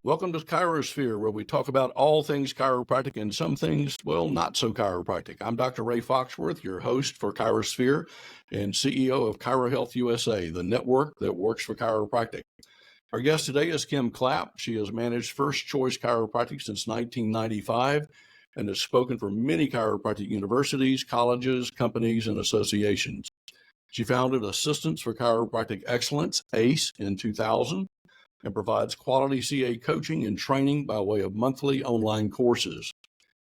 Welcome to ChiroSphere, where we talk about all things chiropractic and some things, well, not so chiropractic. I'm Dr. Ray Foxworth, your host for ChiroSphere and CEO of ChiroHealth USA, the network that works for chiropractic. Our guest today is Kim Clapp. She has managed First Choice Chiropractic since 1995 and has spoken for many chiropractic universities, colleges, companies, and associations. She founded Assistance for Chiropractic Excellence, ACE, in 2000. And provides quality CA coaching and training by way of monthly online courses.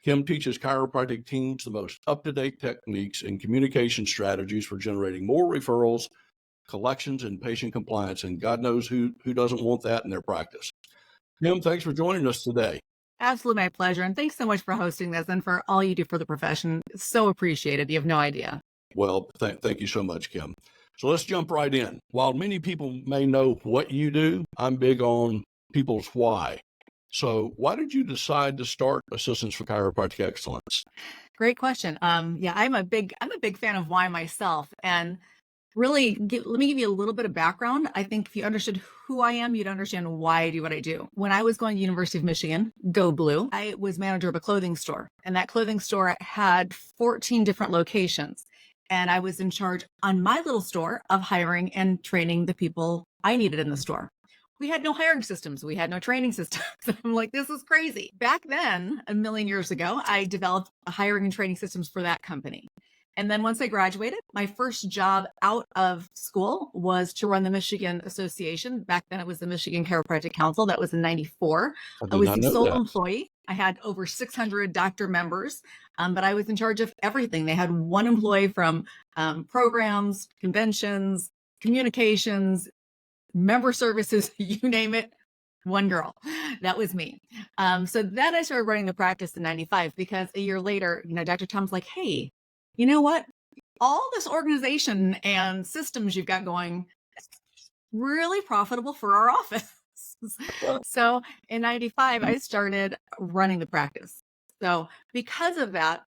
Kim teaches chiropractic teams the most up-to-date techniques and communication strategies for generating more referrals, collections, and patient compliance. And God knows who doesn't want that in their practice. Kim, thanks for joining us today. Absolutely my pleasure. And thanks so much for hosting this and for all you do for the profession. It's so appreciated. You have no idea. Well, thank you so much, Kim. So let's jump right in. While many people may know what you do, I'm big on people's why. So why did you decide to start Assistance for Chiropractic Excellence? Great question. Yeah, I'm a big fan of why myself. And really, let me give you a little bit of background. I think if you understood who I am, you'd understand why I do what I do. When I was going to University of Michigan, go Blue, I was manager of a clothing store. And that clothing store had 14 different locations. And I was in charge on my little store of hiring and training the people I needed in the store. We had no hiring systems. We had no training systems. I'm like, this is crazy. Back then, a million years ago, I developed hiring and training systems for that company. And then once I graduated, my first job out of school was to run the Michigan Association. Back then it was the Michigan Chiropractic Council. That was in 94. I was the sole employee. I had over 600 doctor members, but I was in charge of everything. They had one employee from programs, conventions, communications, member services, you name it, one girl. That was me. So then I started running the practice in 95 because a year later, Dr. Tom's like, hey, you know what? All this organization and systems you've got going is really profitable for our office. So in 95, I started running the practice. So because of that,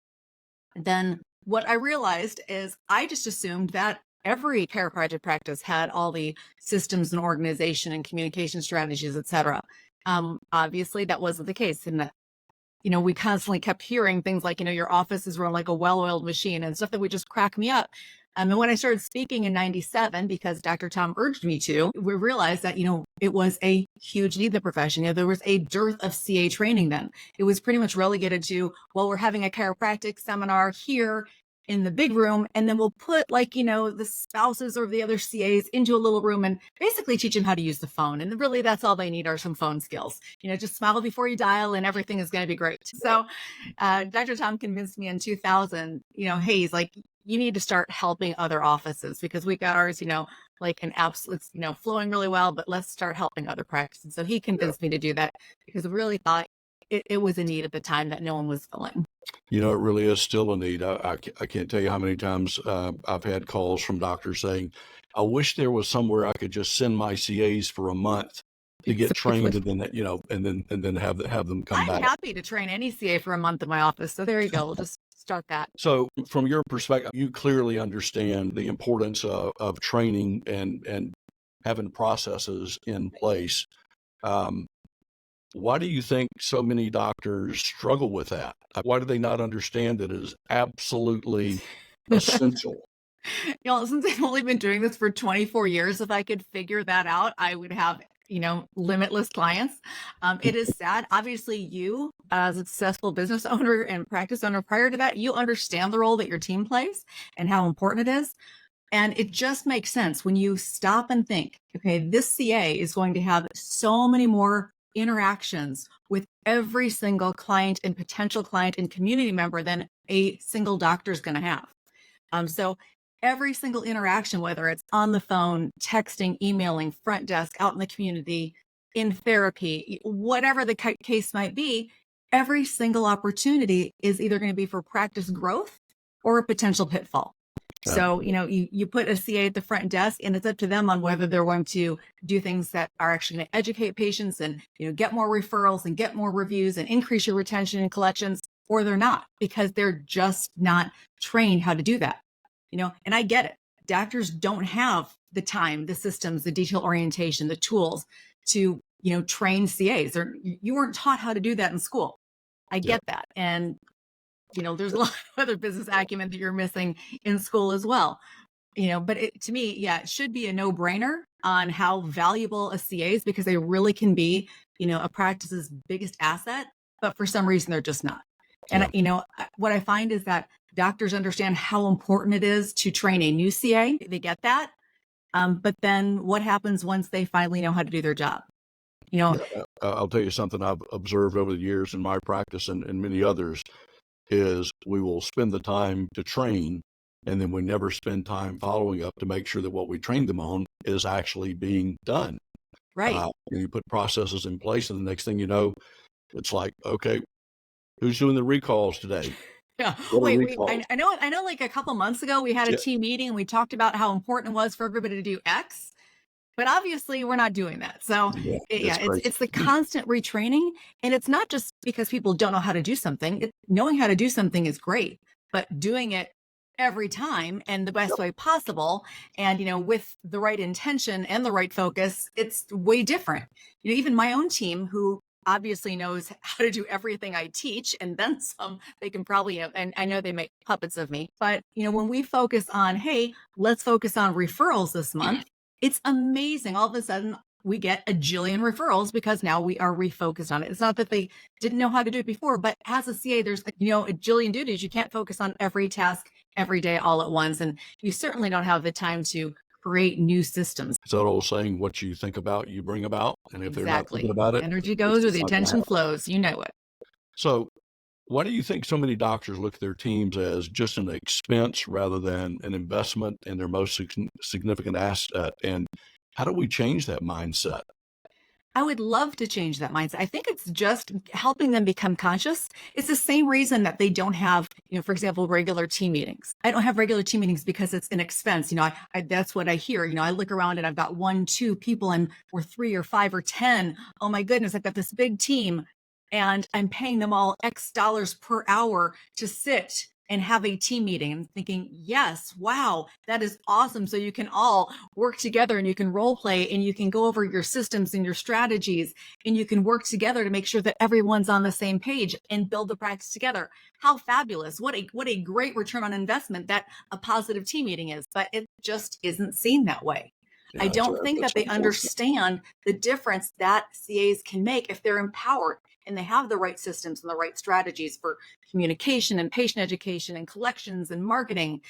then what I realized is I just assumed that every chiropractic practice had all the systems and organization and communication strategies, et cetera. Obviously, that wasn't the case. And we constantly kept hearing things like, your office is run like a well-oiled machine and stuff that would just crack me up. And when I started speaking in 97, because Dr. Tom urged me to, we realized that, it was a huge need in the profession. There was a dearth of CA training then. It was pretty much relegated to, well, we're having a chiropractic seminar here in the big room, and then we'll put the spouses or the other CAs into a little room and basically teach them how to use the phone. And really that's all they need are some phone skills. Just smile before you dial and everything is going to be great. So Dr. Tom convinced me in 2000, hey, he's like, you need to start helping other offices because we got ours, like an absolute, flowing really well, but let's start helping other practices. So he convinced me to do that because I really thought it was a need at the time that no one was filling. It really is still a need. I can't tell you how many times I've had calls from doctors saying, I wish there was somewhere I could just send my CAs for a month to get trained and then, and then have them come back. I'm happy to train any CA for a month in my office. So there you go. We'll just start that. So from your perspective, you clearly understand the importance of training and having processes in place. Why do you think so many doctors struggle with that? Why do they not understand that it is absolutely essential? Since I've only been doing this for 24 years, if I could figure that out, I would have, limitless clients. It is sad. Obviously, you as a successful business owner and practice owner prior to that, you understand the role that your team plays and how important it is. And it just makes sense when you stop and think, okay, this CA is going to have so many more interactions with every single client and potential client and community member than a single doctor is going to have. So every single interaction, whether it's on the phone, texting, emailing, front desk, out in the community, in therapy, whatever the case might be, every single opportunity is either going to be for practice growth or a potential pitfall. So, you put a CA at the front desk and it's up to them on whether they're going to do things that are actually going to educate patients and, get more referrals and get more reviews and increase your retention and collections, or they're not because they're just not trained how to do that. And I get it. Doctors don't have the time, the systems, the detail orientation, the tools to, trained CAs, or you weren't taught how to do that in school. I Yeah. get that. And, there's a lot of other business acumen that you're missing in school as well. But to me, yeah, it should be a no-brainer on how valuable a CA is, because they really can be, a practice's biggest asset. But for some reason, they're just not. And, Yeah. what I find is that doctors understand how important it is to train a new CA. They get that. But then what happens once they finally know how to do their job? Yeah. I'll tell you something I've observed over the years in my practice and many others is we will spend the time to train, and then we never spend time following up to make sure that what we trained them on is actually being done. Right. You put processes in place, and the next thing you know, it's like, okay, who's doing the recalls today? Yeah. What are Wait, recalls? I know like a couple months ago, we had a Yeah, team meeting and we talked about how important it was for everybody to do X. But obviously, we're not doing that. So, yeah, yeah, it's crazy. it's the constant retraining, and it's not just because people don't know how to do something. Knowing how to do something is great, but doing it every time and the best Yep. way possible, and with the right intention and the right focus, it's way different. Even my own team, who obviously knows how to do everything I teach and then some, they can probably, and I know they make puppets of me, but when we focus on, hey, let's focus on referrals this month, it's amazing. All of a sudden, we get a jillion referrals because now we are refocused on it. It's not that they didn't know how to do it before, but as a CA, there's a jillion duties. You can't focus on every task every day all at once, and you certainly don't have the time to create new systems. It's that old saying, what you think about, you bring about. And if they're not thinking Exactly. about it, Energy it's goes where just the not going to attention happen. flows. You know it. So why do you think so many doctors look at their teams as just an expense rather than an investment in their most significant asset? And how do we change that mindset? I would love to change that mindset. I think it's just helping them become conscious. It's the same reason that they don't have, for example, regular team meetings. I don't have regular team meetings because it's an expense. That's what I hear. I look around and I've got 1, 2 people, and we're 3 or 5 or 10. Oh my goodness, I've got this big team and I'm paying them all X dollars per hour to sit and have a team meeting. I'm thinking, yes, wow, that is awesome. So you can all work together and you can role play and you can go over your systems and your strategies, and you can work together to make sure that everyone's on the same page and build the practice together. How fabulous. What a great return on investment that a positive team meeting is, but it just isn't seen that way. I Yeah, don't think that's that they unfortunate. understand the difference that CAs can make if they're empowered and they have the right systems and the right strategies for communication and patient education and collections and marketing,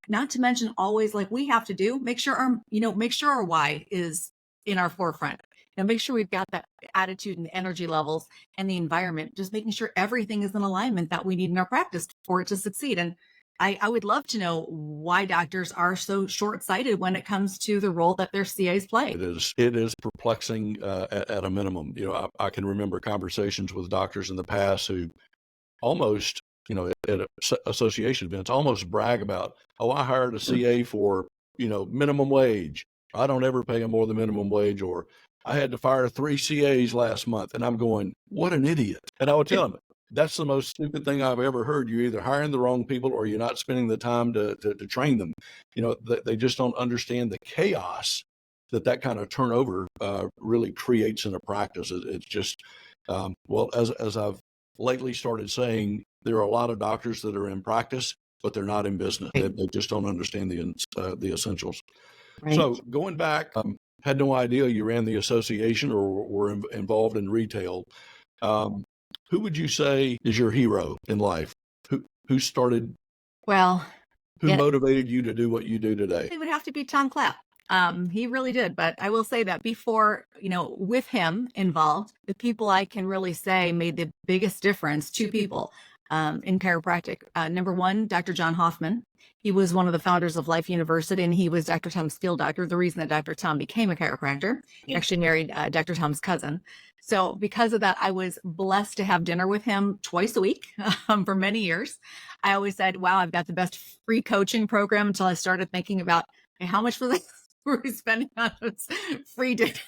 not to mention always, like we have to do, make sure our why is in our forefront. Make sure we've got that attitude and the energy levels and the environment, just making sure everything is in alignment that we need in our practice for it to succeed. And I would love to know why doctors are so short-sighted when it comes to the role that their CAs play. It is perplexing at a minimum. I can remember conversations with doctors in the past who almost, at association events, almost brag about, oh, I hired a CA for, minimum wage. I don't ever pay them more than minimum wage, or I had to fire 3 CAs last month. And I'm going, what an idiot. And I would tell them, that's the most stupid thing I've ever heard. You're either hiring the wrong people or you're not spending the time to train them. They just don't understand the chaos that kind of turnover really creates in a practice. It's just, well, as I've lately started saying, there are a lot of doctors that are in practice, but they're not in business. They just don't understand the essentials. Right. So going back, had no idea you ran the association or were involved in retail. Um, who would you say is your hero in life? Who started? Well, Who it, motivated you to do what you do today? it would have to be Tom Clapp. He really did. But I will say that before, with him involved, the people I can really say made the biggest difference, 2 people in chiropractic. Number one, Dr. John Hoffman. He was one of the founders of Life University, and he was Dr. Tom's field doctor. The reason that Dr. Tom became a chiropractor, he actually married Dr. Tom's cousin. So because of that, I was blessed to have dinner with him twice a week for many years. I always said, wow, I've got the best free coaching program, until I started thinking about, hey, how much was I were spending on those free dinners,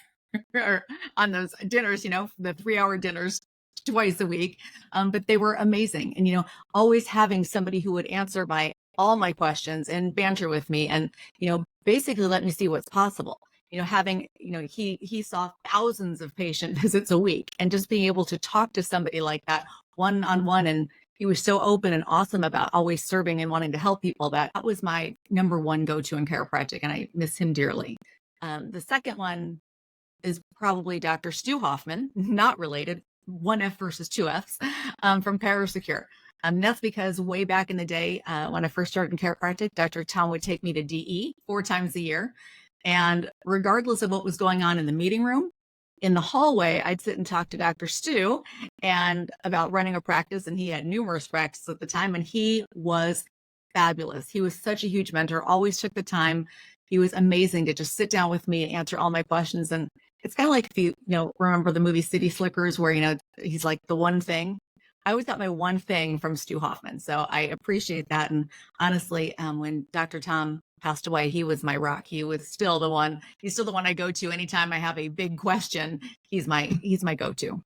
or on those dinners, the 3-hour dinners twice a week. But they were amazing. And, always having somebody who would answer all my questions and banter with me and, basically let me see what's possible. having, he saw thousands of patient visits a week, and just being able to talk to somebody like that one on one. And he was so open and awesome about always serving and wanting to help people. That was my number one go-to in chiropractic, and I miss him dearly. The second one is probably Dr. Stu Hoffman, not related, one F versus two Fs, from ChiroSphere. That's because way back in the day, when I first started in chiropractic, Dr. Tom would take me to DE 4 times a year. And regardless of what was going on in the meeting room, in the hallway, I'd sit and talk to Dr. Stu and about running a practice. And he had numerous practices at the time, and he was fabulous. He was such a huge mentor, always took the time. He was amazing to just sit down with me and answer all my questions. And it's kind of like, if you remember the movie City Slickers, where, he's like the one thing. I always got my one thing from Stu Hoffman. So I appreciate that. And honestly, when Dr. Tom passed away, he was my rock. He was still the one. He's still the one I go to anytime I have a big question. He's my go-to.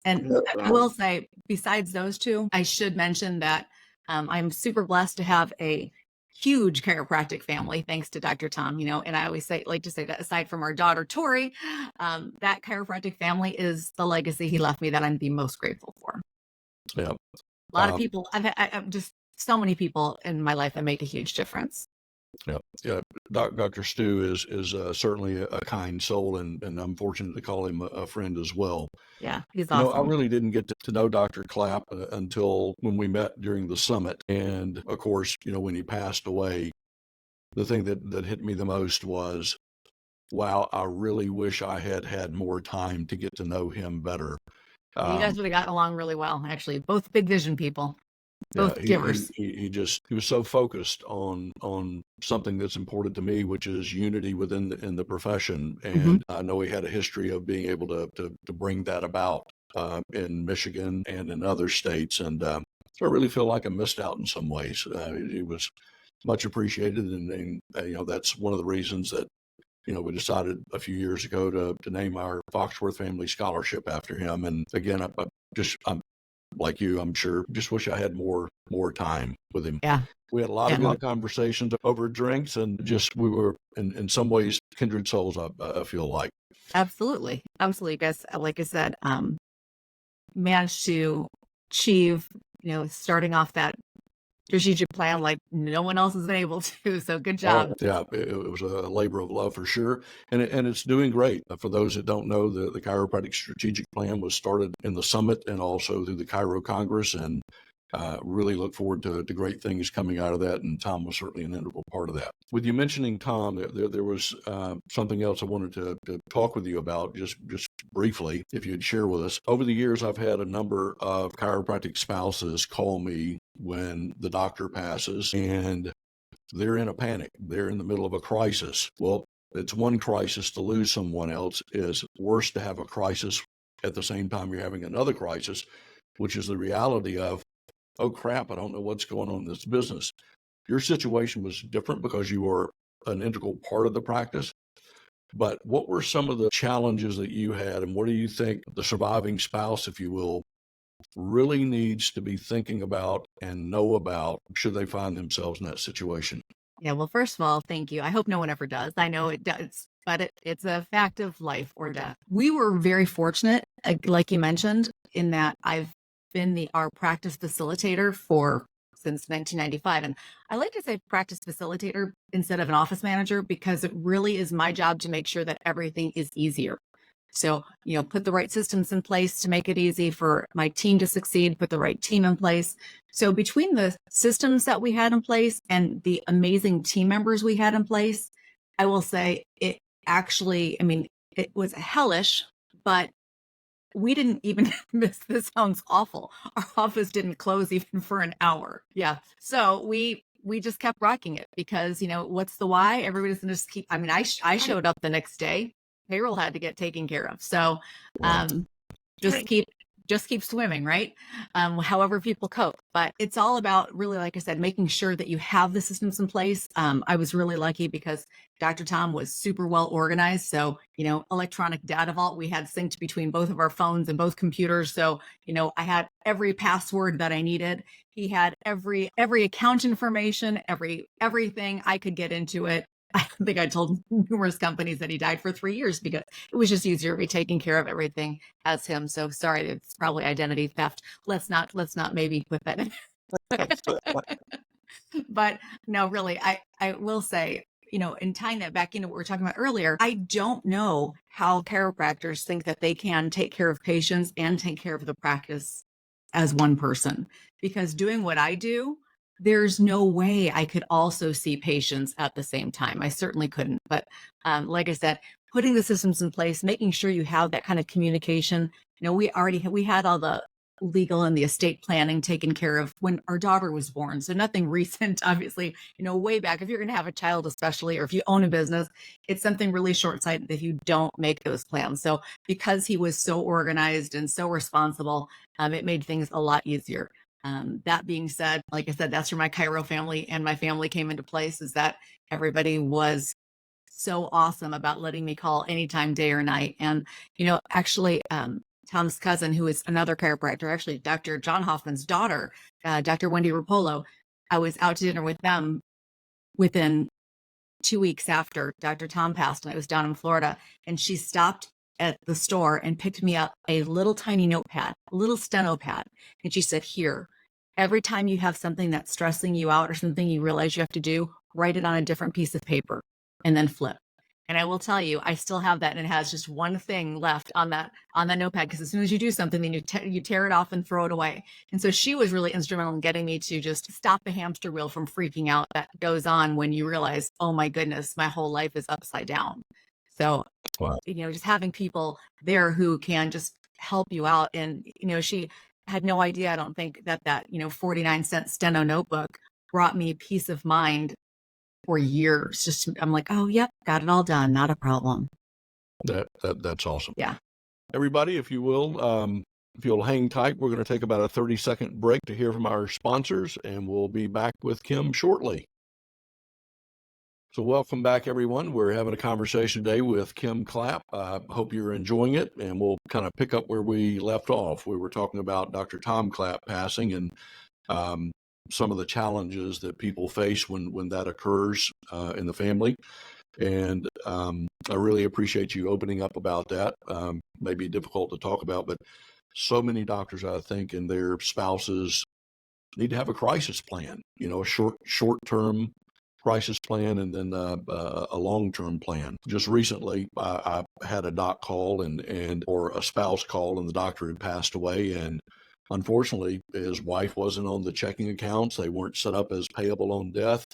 And I will say, besides those two, I should mention that I'm super blessed to have a huge chiropractic family, thanks to Dr. Tom, and I always like to say that aside from our daughter, Tori, that chiropractic family is the legacy he left me that I'm the most grateful for. Yeah. A lot of people, I've just so many people in my life that make a huge difference. Yeah. Dr. Stu is certainly a kind soul, and I'm fortunate to call him a friend as well. Yeah, he's awesome. I really didn't get to know Dr. Clapp until when we met during the summit. And of course, when he passed away, the thing that hit me the most was, wow, I really wish I had had more time to get to know him better. You guys would have gotten along really well, actually. Both big vision people, both givers. He was so focused on something that's important to me, which is unity in the profession. And I know he had a history of being able to bring that about in Michigan and in other states. And so I really feel like I missed out in some ways. He was much appreciated, and that's one of the reasons that we decided a few years ago to name our Foxworth Family Scholarship after him. And again, I'm like you, I'm sure, just wish I had more time with him. Yeah. We had a lot of good conversations over drinks, and we were in some ways kindred souls, I feel like. Absolutely. Absolutely. Guys, like I said, managed to achieve, starting off that strategic plan like no one else has been able to. So good job. Yeah, it was a labor of love for sure. And it's doing great. For those that don't know, the chiropractic strategic plan was started in the summit and also through the Chiro Congress, and really look forward to great things coming out of that. And Tom was certainly an integral part of that. With you mentioning Tom, there was something else I wanted to talk with you about, just briefly, if you'd share with us. Over the years, I've had a number of chiropractic spouses call me when the doctor passes, and they're in a panic. They're in the middle of a crisis. Well, it's one crisis to lose someone else. It's worse to have a crisis at the same time you're having another crisis, which is the reality of, oh crap, I don't know what's going on in this business. Your situation was different because you were an integral part of the practice. But what were some of the challenges that you had, and what do you think the surviving spouse, if you will, really needs to be thinking about and know about should they find themselves in that situation? Yeah, well, first of all, thank you. I hope no one ever does. I know it does, but it's a fact of life or death. We were very fortunate, like you mentioned, in that I've been our practice facilitator since 1995. And I like to say practice facilitator instead of an office manager, because it really is my job to make sure that everything is easier. So, put the right systems in place to make it easy for my team to succeed, put the right team in place. So between the systems that we had in place and the amazing team members we had in place, I will say it actually, it was hellish, but we didn't even miss, this sounds awful. Our office didn't close even for an hour. Yeah. So we just kept rocking it because, what's the why? Everybody's going to just keep, I showed up the next day. Payroll had to get taken care of. So just keep swimming, right? However people cope. But it's all about really, like I said, making sure that you have the systems in place. I was really lucky because Dr. Tom was super well organized. So, electronic data vault, we had synced between both of our phones and both computers. So, I had every password that I needed. He had every account information, everything I could get into it. I think I told numerous companies that he died for 3 years because it was just easier to be taking care of everything as him. So sorry, it's probably identity theft. Let's not maybe put that in. But no, really, I will say, in tying that back into what we were talking about earlier, I don't know how chiropractors think that they can take care of patients and take care of the practice as one person. Because doing what I do, there's no way I could also see patients at the same time. I certainly couldn't. But like I said, putting the systems in place, making sure you have that kind of communication. We had all the legal and the estate planning taken care of when our daughter was born. So nothing recent, obviously, way back. If you're going to have a child, especially, or if you own a business, it's something really short-sighted if you don't make those plans. So because he was so organized and so responsible, it made things a lot easier. That being said, like I said, that's where my Chiro family and my family came into place, is that everybody was so awesome about letting me call anytime, day or night. And, actually, Tom's cousin, who is another chiropractor, actually Dr. John Hoffman's daughter, Dr. Wendy Rapolo, I was out to dinner with them within 2 weeks after Dr. Tom passed, and I was down in Florida, and she stopped at the store and picked me up a little tiny notepad, a little steno pad. And she said, here, every time you have something that's stressing you out or something you realize you have to do, write it on a different piece of paper and then flip. And I will tell you, I still have that, and it has just one thing left on that notepad, because as soon as you do something, then you tear it off and throw it away. And so she was really instrumental in getting me to just stop the hamster wheel from freaking out that goes on when you realize, oh my goodness, my whole life is upside down. So, Wow. just having people there who can just help you out. And, she had no idea, I don't think, that 49-cent steno notebook brought me peace of mind for years. Just, I'm like, oh, yep, got it all done. Not a problem. That's awesome. Yeah. Everybody, if you'll hang tight, we're going to take about a 30-second break to hear from our sponsors, and we'll be back with Kim shortly. So welcome back, everyone. We're having a conversation today with Kim Clapp. Hope you're enjoying it, and we'll kind of pick up where we left off. We were talking about Dr. Tom Clapp passing, and some of the challenges that people face when that occurs in the family. And I really appreciate you opening up about that. Maybe difficult to talk about, but so many doctors, I think, and their spouses need to have a crisis plan, a short-term crisis plan, and then a long-term plan. Just recently, I had a doc call or a spouse call, and the doctor had passed away, and unfortunately, his wife wasn't on the checking accounts. They weren't set up as payable on death,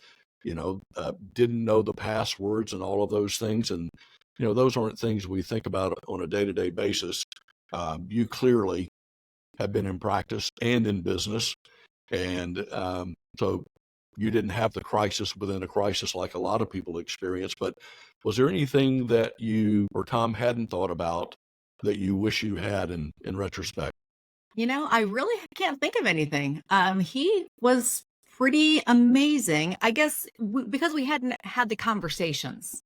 didn't know the passwords and all of those things. And, those aren't things we think about on a day-to-day basis. You clearly have been in practice and in business. And so you didn't have the crisis within a crisis like a lot of people experience. But was there anything that you or Tom hadn't thought about that you wish you had in retrospect? I really can't think of anything. He was pretty amazing. I guess because we hadn't had the conversations.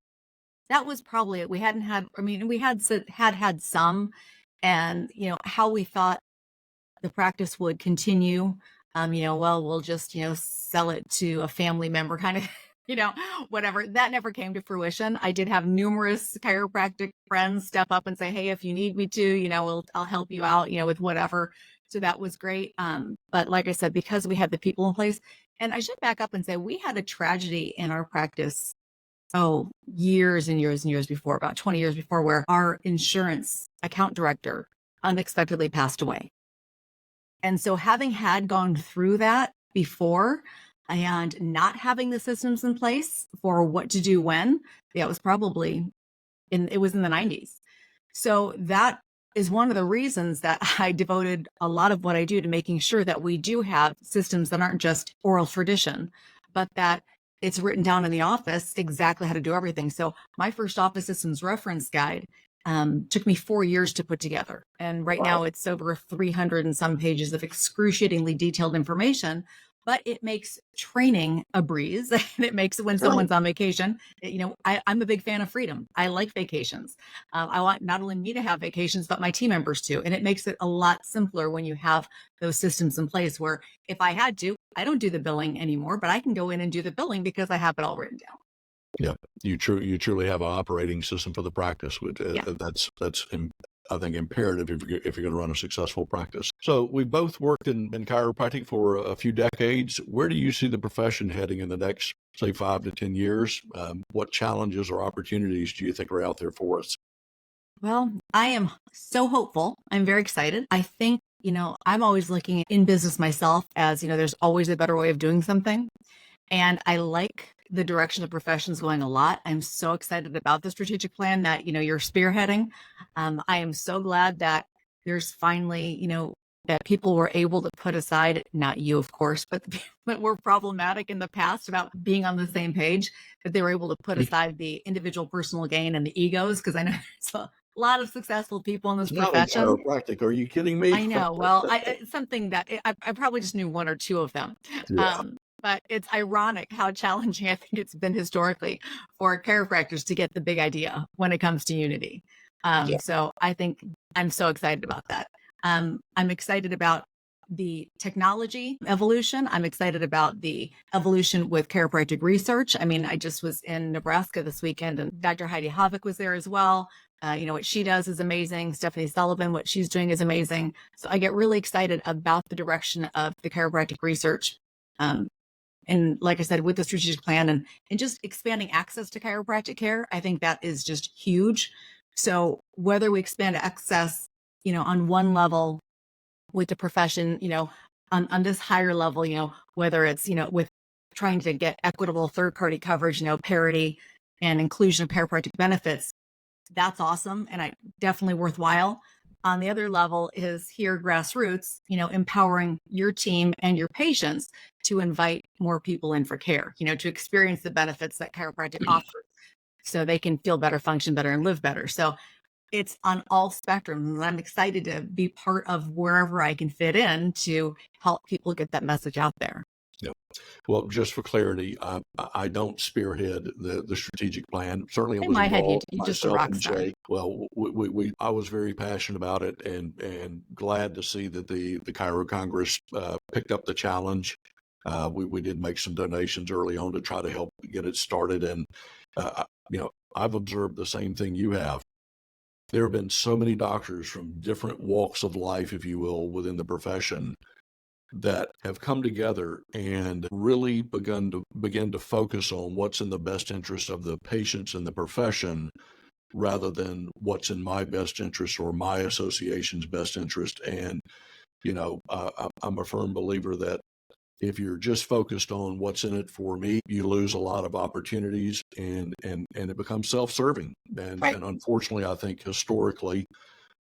That was probably it. We hadn't had, we had some, and, how we thought the practice would continue. Well, we'll just, sell it to a family member kind of, whatever. That never came to fruition. I did have numerous chiropractic friends step up and say, hey, if you need me to, I'll help you out, with whatever. So that was great. But like I said, because we had the people in place, and I should back up and say we had a tragedy in our practice, years and years and years before, about 20 years before, where our insurance account director unexpectedly passed away. And so having gone through that before and not having the systems in place for what to do when, it was probably it was in the 90s. So that is one of the reasons that I devoted a lot of what I do to making sure that we do have systems that aren't just oral tradition, but that it's written down in the office exactly how to do everything. So my first office systems reference guide took me 4 years to put together. And right now it's over 300 and some pages of excruciatingly detailed information, but it makes training a breeze. And it makes when someone's on vacation, I'm a big fan of freedom. I like vacations. I want not only me to have vacations, but my team members too. And it makes it a lot simpler when you have those systems in place where if I had to, I don't do the billing anymore, but I can go in and do the billing because I have it all written down. Yeah, you truly have an operating system for the practice, which Yeah. I think imperative if you're going to run a successful practice. So we both worked in chiropractic for a few decades. Where do you see the profession heading in the next, say, 5 to 10 years? What challenges or opportunities do you think are out there for us? Well, I am so hopeful. I'm very excited. I think, I'm always looking in business myself as, there's always a better way of doing something. And I like the direction the profession's going a lot. I'm so excited about the strategic plan that, you're spearheading. I am so glad that there's finally, that people were able to put aside, not you, of course, but the people that were problematic in the past about being on the same page, that they were able to put aside the individual personal gain and the egos. Because I know there's a lot of successful people in this Not in profession. chiropractic. Are you kidding me? I know. Well, it's something that I probably just knew one or two of them. Yeah. But it's ironic how challenging I think it's been historically for chiropractors to get the big idea when it comes to unity. Yeah. So I think I'm so excited about that. I'm excited about the technology evolution. I'm excited about the evolution with chiropractic research. I mean, I just was in Nebraska this weekend and Dr. Heidi Havik was there as well. What she does is amazing. Stephanie Sullivan, what she's doing is amazing. So I get really excited about the direction of the chiropractic research. And like I said, with the strategic plan and just expanding access to chiropractic care, I think that is just huge. So whether we expand access, on one level with the profession, on this higher level, whether it's, with trying to get equitable third party coverage, parity and inclusion of chiropractic benefits, that's awesome. And I definitely worthwhile. On the other level is here grassroots, empowering your team and your patients to invite more people in for care, to experience the benefits that chiropractic offers so they can feel better, function better, and live better. So it's on all spectrums. And I'm excited to be part of wherever I can fit in to help people get that message out there. Yeah. Well, just for clarity, I don't spearhead the strategic plan. Certainly, I In was my head, involved you just a myself rock and star. Jay. Well, I was very passionate about it, and glad to see that the Chiro Congress picked up the challenge. We did make some donations early on to try to help get it started, and I've observed the same thing you have. There have been so many doctors from different walks of life, if you will, within the profession that have come together and really begin to focus on what's in the best interest of the patients and the profession rather than what's in my best interest or my association's best interest. And I'm a firm believer that if you're just focused on what's in it for me, you lose a lot of opportunities and it becomes self-serving. Right. And unfortunately, I think historically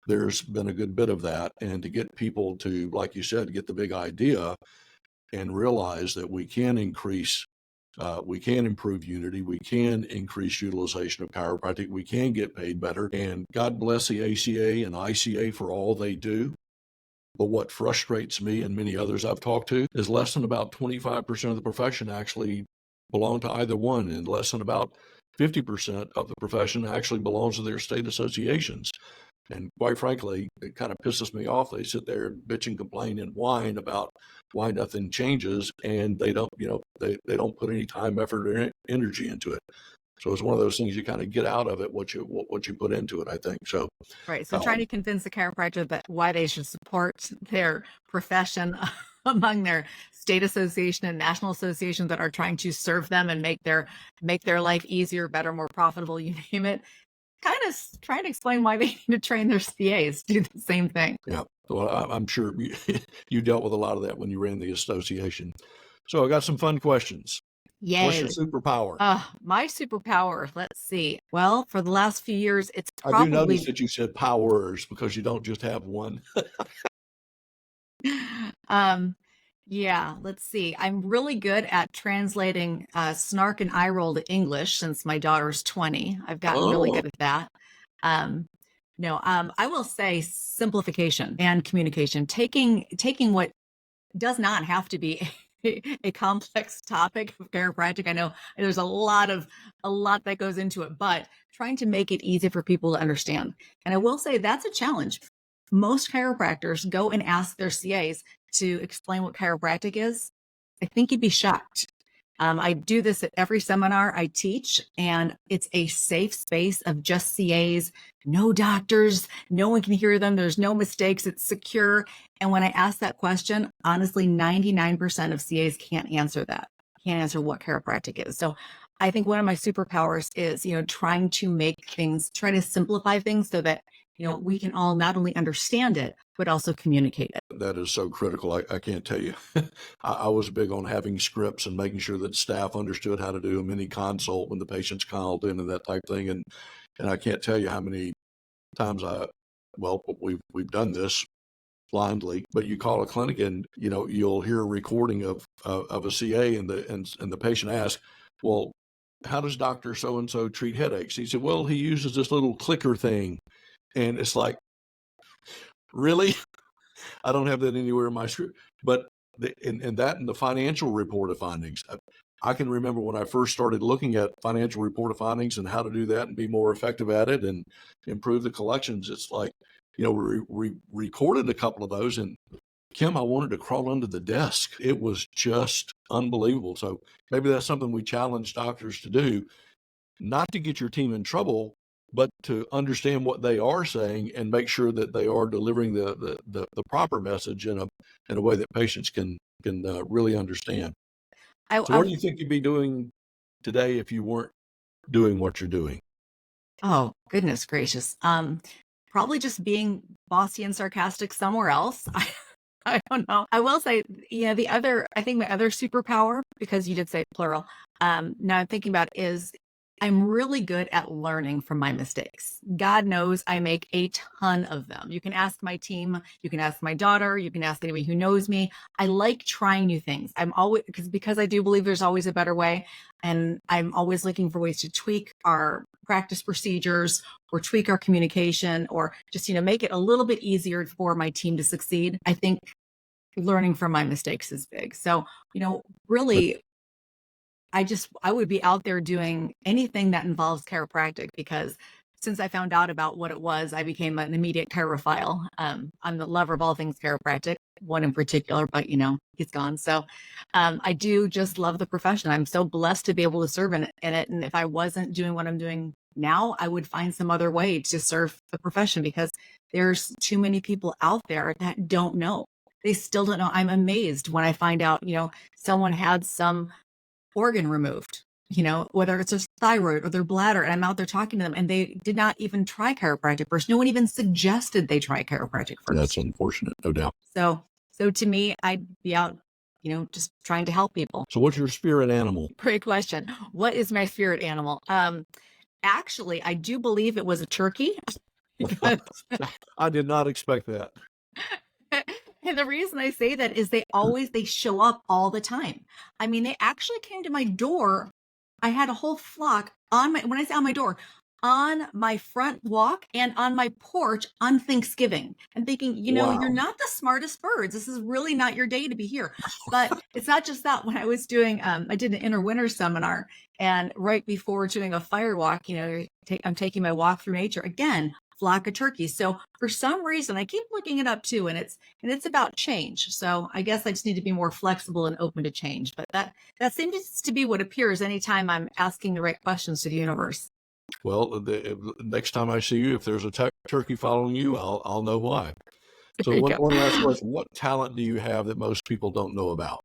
there's been a good bit of that. And to get people to, like you said, get the big idea and realize that we can we can improve unity, we can increase utilization of chiropractic, we can get paid better. And God bless the ACA and ICA for all they do. But what frustrates me and many others I've talked to is less than about 25% of the profession actually belong to either one, and less than about 50% of the profession actually belongs to their state associations. And quite frankly, it kind of pisses me off. They sit there and bitch and complain and whine about why nothing changes, and they don't, they don't put any time, effort, or energy into it. So it's one of those things you kind of get out of it what you put into it, I think. So Right. So trying to convince the chiropractor that why they should support their profession among their state association and national associations that are trying to serve them and make their life easier, better, more profitable, you name it. Kind of trying to explain why they need to train their CAs to do the same thing. yeah, well, I'm sure you dealt with a lot of that when you ran the association. So I got some fun questions. What's your Yay. superpower? My superpower, let's see. Well, for the last few years, it's I do notice probably that you said powers because you don't just have one. um yeah, let's see. I'm really good at translating snark and eye roll to English since my daughter's 20. I've gotten really Oh, good at that. Um no, I will say simplification and communication, taking what does not have to be a complex topic of chiropractic. I know there's a lot that goes into it, but trying to make it easy for people to understand. And I will say that's a challenge. Most chiropractors go and ask their CAs to explain what chiropractic is. I think you'd be shocked. I do this at every seminar I teach, and it's a safe space of just CAs, no doctors, no one can hear them. There's no mistakes. It's secure. And when I ask that question, honestly, 99% of CAs can't answer that, can't answer what chiropractic is. So I think one of my superpowers is, trying to make things, try to simplify things so that, we can all not only understand it, but also communicate it. That is so critical. I can't tell you. I was big on having scripts and making sure that staff understood how to do a mini consult when the patients called in and that type thing. And I can't tell you how many times we've done this blindly, but you call a clinic and, you'll hear a recording of a CA and the patient asks, well, how does Dr. So-and-so treat headaches? He said, well, he uses this little clicker thing. And it's like, really? I don't have that anywhere in my script. But and the financial report of findings, I can remember when I first started looking at financial report of findings and how to do that and be more effective at it and improve the collections. It's like, we recorded a couple of those, and Kim, I wanted to crawl under the desk. It was just unbelievable. So maybe that's something we challenge doctors to do, not to get your team in trouble, but to understand what they are saying and make sure that they are delivering the proper message in a way that patients can really understand. So what do you think you'd be doing today if you weren't doing what you're doing? Oh, goodness gracious. Probably just being bossy and sarcastic somewhere else. I don't know. I will say, I think my other superpower, because you did say plural, now I'm thinking about is I'm really good at learning from my mistakes. God knows I make a ton of them. You can ask my team, you can ask my daughter, you can ask anybody who knows me. I like trying new things. I'm always, because I do believe there's always a better way. And I'm always looking for ways to tweak our practice procedures or tweak our communication or just, make it a little bit easier for my team to succeed. I think learning from my mistakes is big. So, really, I would be out there doing anything that involves chiropractic, because since I found out about what it was, I became an immediate chirophile. I'm the lover of all things chiropractic, one in particular, but he's gone. So I do just love the profession. I'm so blessed to be able to serve in it. And if I wasn't doing what I'm doing now, I would find some other way to serve the profession, because there's too many people out there that don't know. They still don't know. I'm amazed when I find out, someone had some organ removed, whether it's their thyroid or their bladder, and I'm out there talking to them and they did not even try chiropractic first. No one even suggested they try chiropractic first. That's unfortunate, no doubt. So to me, I'd be out, just trying to help people. So what's your spirit animal? Great question. What is my spirit animal? Actually, I do believe it was a turkey. I did not expect that. And the reason I say that is they show up all the time. I mean, they actually came to my door. I had a whole flock when I say on my door, on my front walk and on my porch on Thanksgiving. And thinking, Wow. You're not the smartest birds. This is really not your day to be here. But it's not just that. When I was doing, I did an inner winter seminar, and right before doing a fire walk, I'm taking my walk through nature again. Flock of turkeys. So for some reason, I keep looking it up too, and it's about change. So I guess I just need to be more flexible and open to change. But that seems to be what appears anytime I'm asking the right questions to the universe. Well, the next time I see you, if there's a turkey following you, I'll know why. So one last question: what talent do you have that most people don't know about?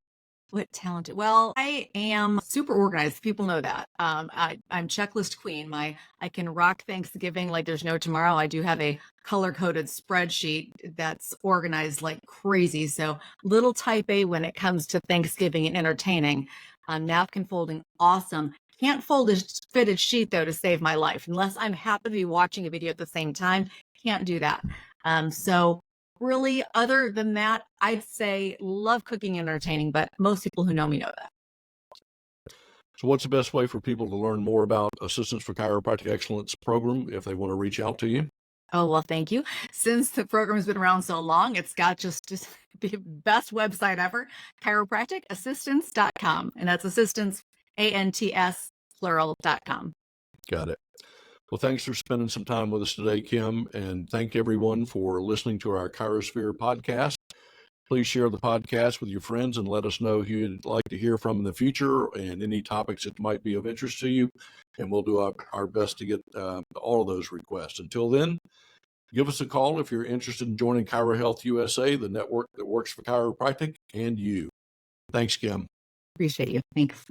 What talent? Well, I am super organized. People know that. I'm checklist queen. I can rock Thanksgiving like there's no tomorrow. I do have a color-coded spreadsheet that's organized like crazy. So little type A when it comes to Thanksgiving and entertaining. Napkin folding, awesome. Can't fold a fitted sheet though to save my life unless I'm happy to be watching a video at the same time. Can't do that. So really, other than that, I'd say love cooking and entertaining, but most people who know me know that. So what's the best way for people to learn more about Assistance for Chiropractic Excellence program if they want to reach out to you? Oh, well, thank you. Since the program's been around so long, it's got just the best website ever, chiropracticassistance.com. And that's assistance, ANTS, plural.com. Got it. Well, thanks for spending some time with us today, Kim, and thank everyone for listening to our ChiroSphere podcast. Please share the podcast with your friends and let us know who you'd like to hear from in the future and any topics that might be of interest to you. And we'll do our best to get all of those requests. Until then, give us a call if you're interested in joining Chiro Health USA, the network that works for chiropractic and you. Thanks, Kim. Appreciate you. Thanks.